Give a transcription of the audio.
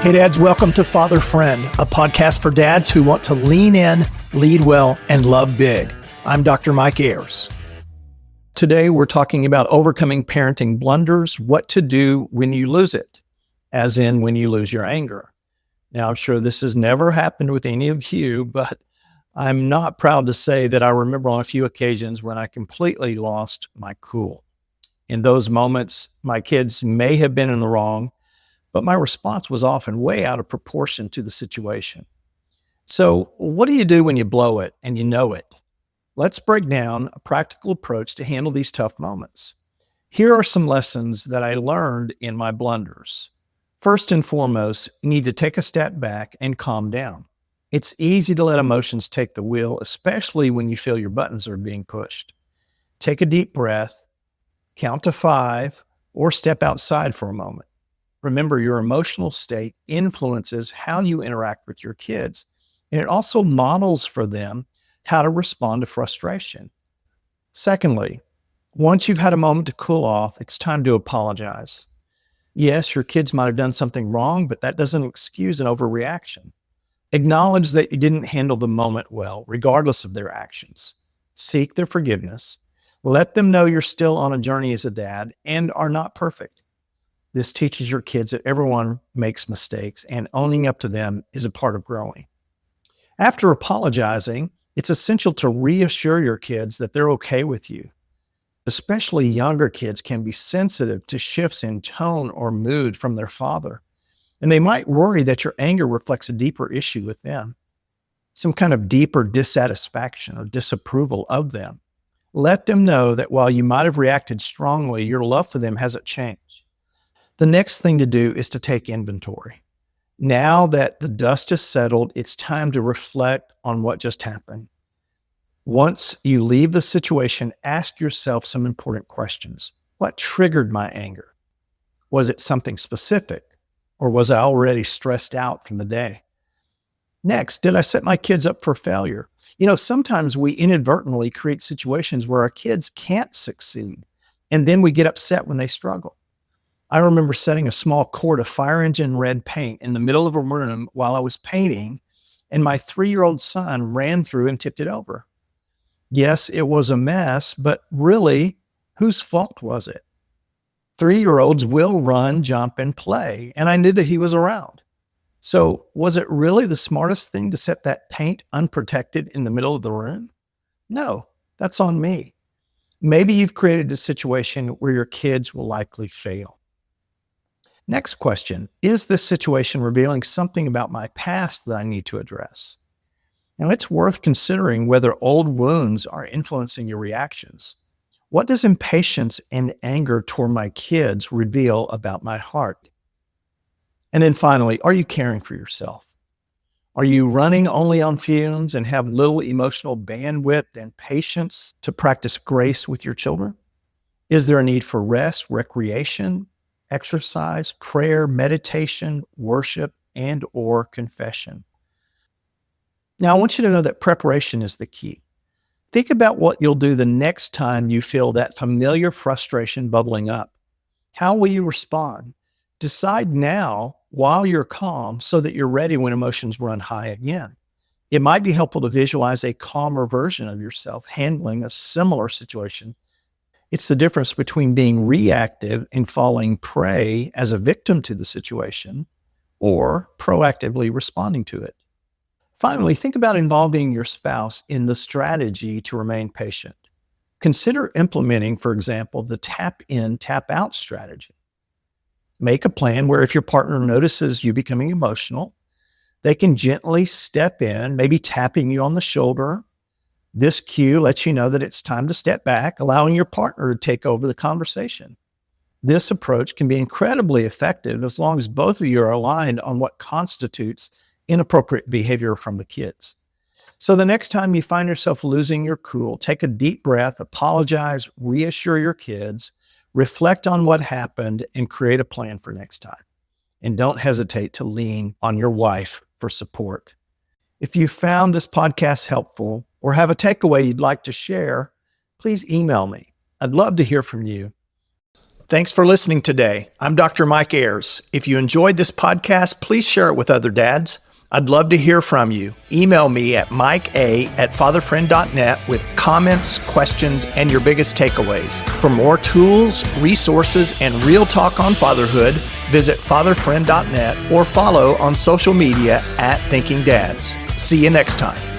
Hey dads, welcome to Father Friend, a podcast for dads who want to lean in, lead well, and love big. I'm Dr. Mike Ayers. Today we're talking about overcoming parenting blunders, what to do when you lose it, as in when you lose your anger. Now, I'm sure this has never happened with any of you, but I'm not proud to say that I remember on a few occasions when I completely lost my cool. In those moments, my kids may have been in the wrong, but my response was often way out of proportion to the situation. So, what do you do when you blow it and you know it? Let's break down a practical approach to handle these tough moments. Here are some lessons that I learned in my blunders. First and foremost, you need to take a step back and calm down. It's easy to let emotions take the wheel, especially when you feel your buttons are being pushed. Take a deep breath, count to 5, or step outside for a moment. Remember, your emotional state influences how you interact with your kids, and it also models for them how to respond to frustration. Secondly, once you've had a moment to cool off, it's time to apologize. Yes, your kids might have done something wrong, but that doesn't excuse an overreaction. Acknowledge that you didn't handle the moment well, regardless of their actions. Seek their forgiveness. Let them know you're still on a journey as a dad and are not perfect. This teaches your kids that everyone makes mistakes and owning up to them is a part of growing. After apologizing, it's essential to reassure your kids that they're okay with you. Especially younger kids can be sensitive to shifts in tone or mood from their father, and they might worry that your anger reflects a deeper issue with them, some kind of deeper dissatisfaction or disapproval of them. Let them know that while you might have reacted strongly, your love for them hasn't changed. The next thing to do is to take inventory. Now that the dust has settled, it's time to reflect on what just happened. Once you leave the situation, ask yourself some important questions. What triggered my anger? Was it something specific, or was I already stressed out from the day? Next, did I set my kids up for failure? Sometimes we inadvertently create situations where our kids can't succeed, and then we get upset when they struggle. I remember setting a small quart of fire engine red paint in the middle of a room while I was painting, and my 3-year-old son ran through and tipped it over. Yes, it was a mess, but really, whose fault was it? 3-year-olds will run, jump, and play, and I knew that he was around. So, was it really the smartest thing to set that paint unprotected in the middle of the room? No, that's on me. Maybe you've created a situation where your kids will likely fail. Next question, is this situation revealing something about my past that I need to address? Now, it's worth considering whether old wounds are influencing your reactions. What does impatience and anger toward my kids reveal about my heart? And then finally, are you caring for yourself? Are you running only on fumes and have little emotional bandwidth and patience to practice grace with your children? Is there a need for rest, recreation, exercise, prayer, meditation, worship, and/or confession? Now, I want you to know that preparation is the key. Think about what you'll do the next time you feel that familiar frustration bubbling up. How will you respond? Decide now while you're calm so that you're ready when emotions run high again. It might be helpful to visualize a calmer version of yourself handling a similar situation. It's the difference between being reactive and falling prey as a victim to the situation or proactively responding to it. Finally, think about involving your spouse in the strategy to remain patient. Consider implementing, for example, the tap in, tap out strategy. Make a plan where if your partner notices you becoming emotional, they can gently step in, maybe tapping you on the shoulder. This cue lets you know that it's time to step back, allowing your partner to take over the conversation. This approach can be incredibly effective as long as both of you are aligned on what constitutes inappropriate behavior from the kids. So the next time you find yourself losing your cool, take a deep breath, apologize, reassure your kids, reflect on what happened, and create a plan for next time. And don't hesitate to lean on your wife for support. If you found this podcast helpful or have a takeaway you'd like to share, please email me. I'd love to hear from you. Thanks for listening today. I'm Dr. Mike Ayers. If you enjoyed this podcast, please share it with other dads. I'd love to hear from you. Email me at mikea@fatherfriend.net with comments, questions, and your biggest takeaways. For more tools, resources, and real talk on fatherhood, visit fatherfriend.net or follow on social media @ThinkingDads. See you next time.